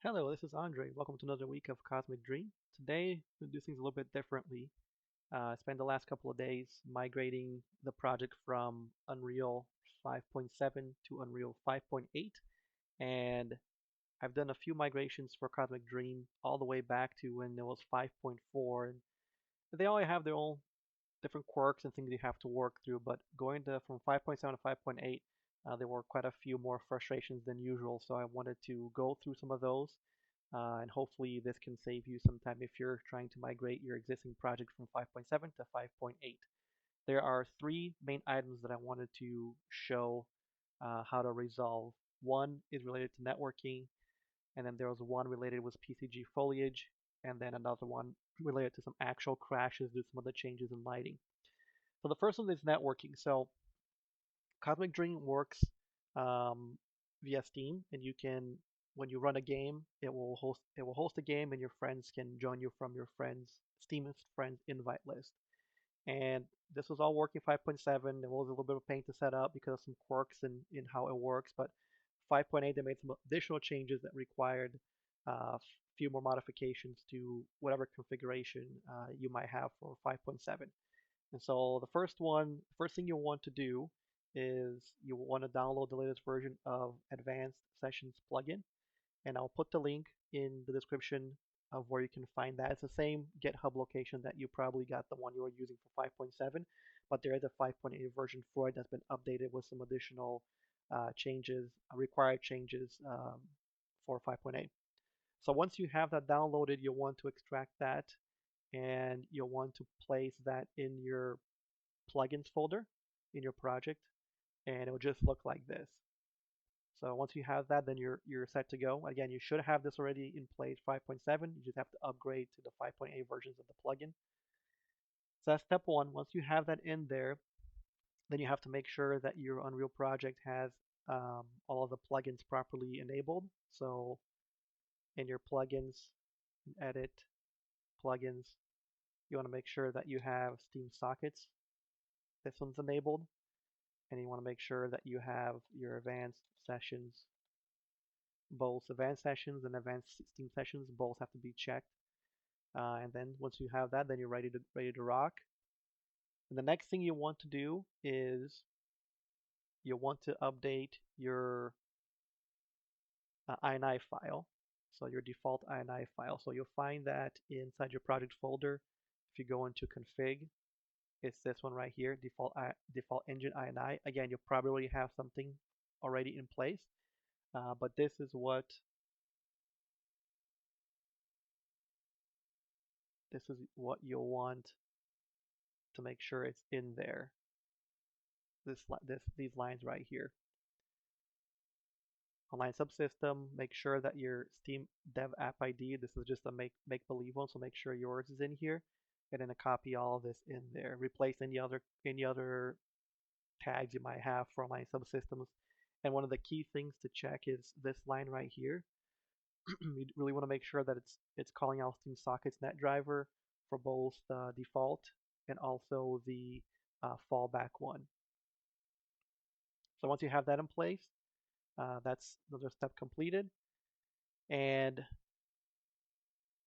Hello, this is Andre. Welcome to another week of Cosmic Dream. Today, we'll do things a little bit differently. I spent the last couple of days migrating the project from Unreal 5.7 to Unreal 5.8, and I've done a few migrations for Cosmic Dream all the way back to when it was 5.4, and they all have their own different quirks and things you have to work through. But going from 5.7 to 5.8, there were quite a few more frustrations than usual, so I wanted to go through some of those and hopefully this can save you some time if you're trying to migrate your existing project from 5.7 to 5.8. There are three main items that I wanted to show how to resolve. One is related to networking, and then there was one related with PCG foliage, and then another one related to some actual crashes due to some of the changes in lighting. So the first one is networking. So Cosmic Dream works via Steam, and you can, when you run a game, it will host a game, and your friends can join you from your Steam friends invite list. And this was all working 5.7. It was a little bit of a pain to set up because of some quirks in how it works, but 5.8 they made some additional changes that required a few more modifications to whatever configuration you might have for 5.7. And so the first thing you'll want to do is you want to download the latest version of Advanced Sessions plugin, and I'll put the link in the description of where you can find that. It's the same GitHub location that you probably got the one you were using for 5.7, but there is a 5.8 version for it that's been updated with some additional changes, required changes for 5.8. So once you have that downloaded, you'll want to extract that and you'll want to place that in your plugins folder in your project, and it will just look like this. So once you have that, then you're set to go. Again, you should have this already in place 5.7. You just have to upgrade to the 5.8 versions of the plugin. So that's step one. Once you have that in there, then you have to make sure that your Unreal project has all of the plugins properly enabled. So in your plugins, edit plugins, you want to make sure that you have SteamSockets. This one's enabled. And you want to make sure that you have your advanced sessions, both advanced sessions and advanced Steam sessions, both have to be checked. And then once you have that, then you're ready to rock. And the next thing you want to do is you want to update your ini file, so your default ini file. So you'll find that inside your project folder. If you go into config, it's this one right here, DefaultEngine.ini. Again, you'll probably already have something already in place, but this is what you'll want to make sure it's in there. These lines right here. OnlineSubsystem, make sure that your SteamDevAppId, this is just a make believe one, so make sure yours is in here, and then copy all of this in there. Replace any other tags you might have for OnlineSubsystems. And one of the key things to check is this line right here. You really want to make sure that it's calling out SteamSocketsNetDriver for both the default and also the fallback one. So once you have that in place, that's another step completed. And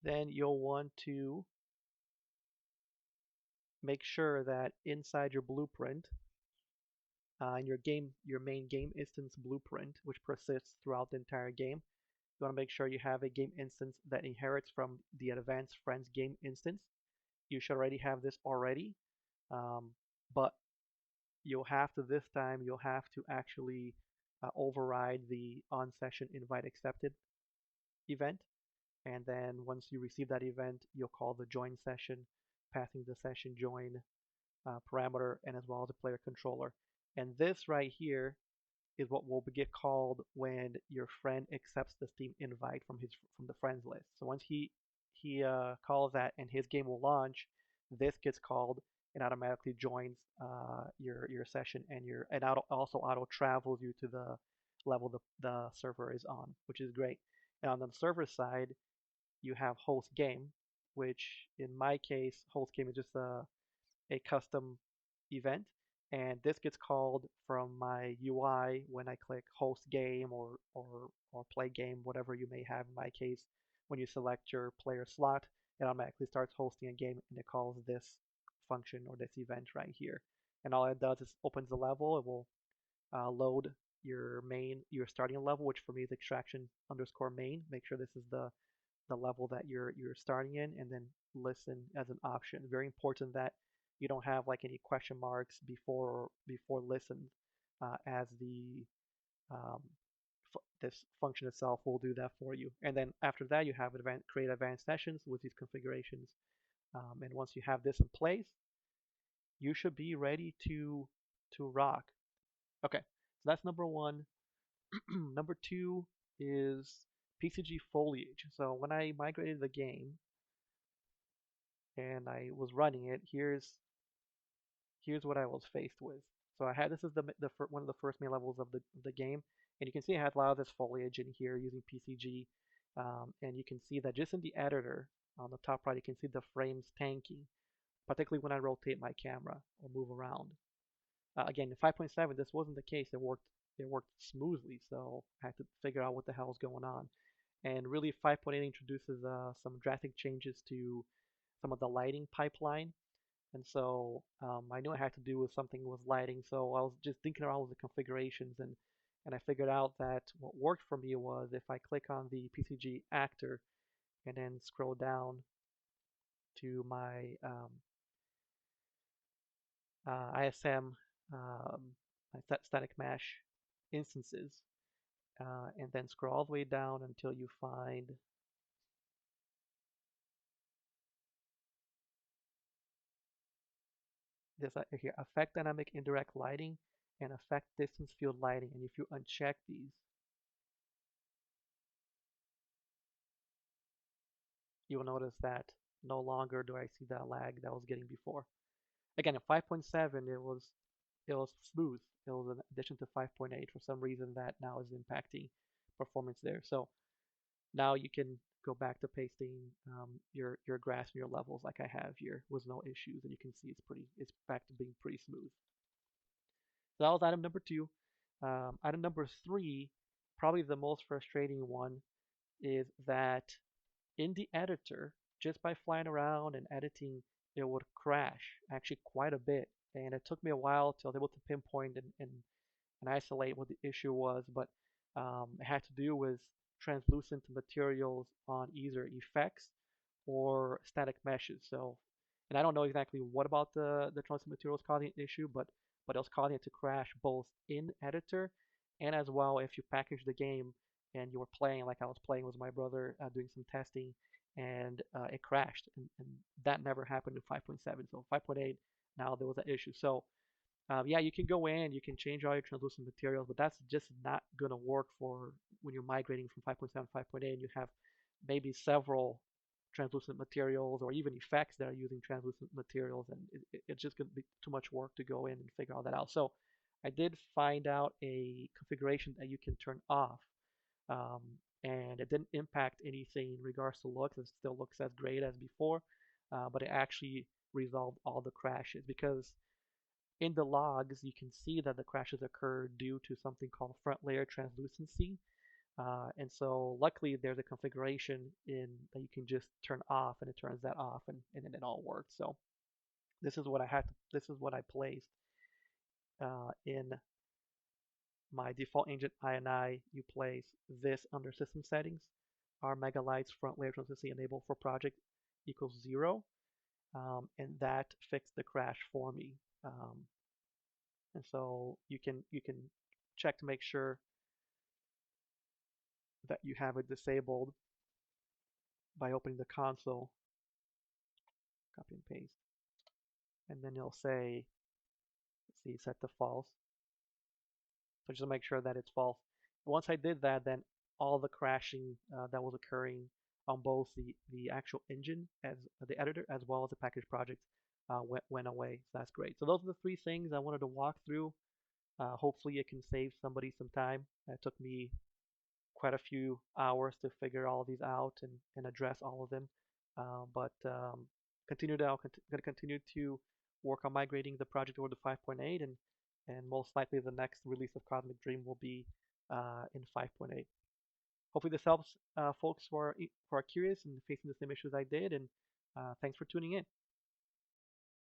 then you'll want to make sure that inside your blueprint, in your main game instance blueprint, which persists throughout the entire game, you want to make sure you have a game instance that inherits from the Advanced Friends game instance. You should already have this already, but this time you'll have to actually override the on-session invite accepted event. And then once you receive that event, you'll call the join session, passing the session join parameter and as well as the player controller. And this right here is what will get called when your friend accepts the Steam invite from the friends list. So once he calls that and his game will launch, this gets called and automatically joins your session, and also auto travels you to the level the server is on, which is great. And on the server side, you have host game, which in my case, host game is just a custom event. And this gets called from my UI when I click host game or play game, whatever you may have. In my case, when you select your player slot, it automatically starts hosting a game and it calls this function or this event right here. And all it does is opens the level. It will load your starting level, which for me is extraction underscore main. Make sure this is the level that you're starting in, and then listen as an option. Very important that you don't have like any question marks before listen, as the um, this function itself will do that for you. And then after that, you have create advanced sessions with these configurations. And once you have this in place, you should be ready to rock. Okay, so that's number one. Number two is PCG foliage. So when I migrated the game and I was running it, here's what I was faced with. So I had this is one of the first main levels of the game, and you can see I had a lot of this foliage in here using PCG, and you can see that just in the editor on the top right, you can see the frames tanking, particularly when I rotate my camera or move around. Again, in 5.7, this wasn't the case. It worked smoothly, so I had to figure out what the hell is going on. And really, 5.8 introduces some drastic changes to some of the lighting pipeline. And so I knew I had to do with something with lighting. So I was just thinking around with the configurations, and I figured out that what worked for me was if I click on the PCG actor and then scroll down to my ISM static mesh instances, and then scroll all the way down until you find this here, affect dynamic indirect lighting and affect distance field lighting. And if you uncheck these, you will notice that no longer do I see that lag that I was getting before. Again, in 5.7, it was smooth. It was an addition to 5.8 for some reason that now is impacting performance there. So now you can go back to pasting your graphs and your levels like I have here with no issues, and you can see it's back to being pretty smooth. So that was item number two. Item number three, probably the most frustrating one, is that in the editor, just by flying around and editing, it would crash actually quite a bit. And it took me a while till I was able to pinpoint and isolate what the issue was, but it had to do with translucent materials on either effects or static meshes. So, and I don't know exactly what about the translucent materials causing an issue, but it was causing it to crash both in editor and as well if you package the game and you were playing like I was playing with my brother doing some testing and it crashed and that never happened in 5.7. So 5.8 now there was an issue. So yeah, you can go in, you can change all your translucent materials, but that's just not going to work for when you're migrating from 5.7 to 5.8 and you have maybe several translucent materials or even effects that are using translucent materials, and it's just going to be too much work to go in and figure all that out. So I did find out a configuration that you can turn off, um, and it didn't impact anything in regards to looks. It still looks as great as before, but it actually resolved all the crashes because in the logs, you can see that the crashes occur due to something called front layer translucency. And so luckily there's a configuration in that you can just turn off and it turns that off and then it all works. So this is what I placed in my DefaultEngine.ini. You place this under system settings. Our Megalights front layer translucency enable for project equals 0. And that fixed the crash for me. And so you can check to make sure that you have it disabled by opening the console, copy and paste, and then you'll say, let's see, set to false. So just to make sure that it's false. Once I did that, then all the crashing that was occurring on both the actual engine as the editor as well as the package project went away. So that's great. So those are the three things I wanted to walk through. Hopefully it can save somebody some time. It took me quite a few hours to figure all of these out and address all of them. But going to continue to work on migrating the project over to 5.8, and most likely the next release of Cosmic Dream will be in 5.8. Hopefully this helps folks who are curious and facing the same issues I did, and thanks for tuning in.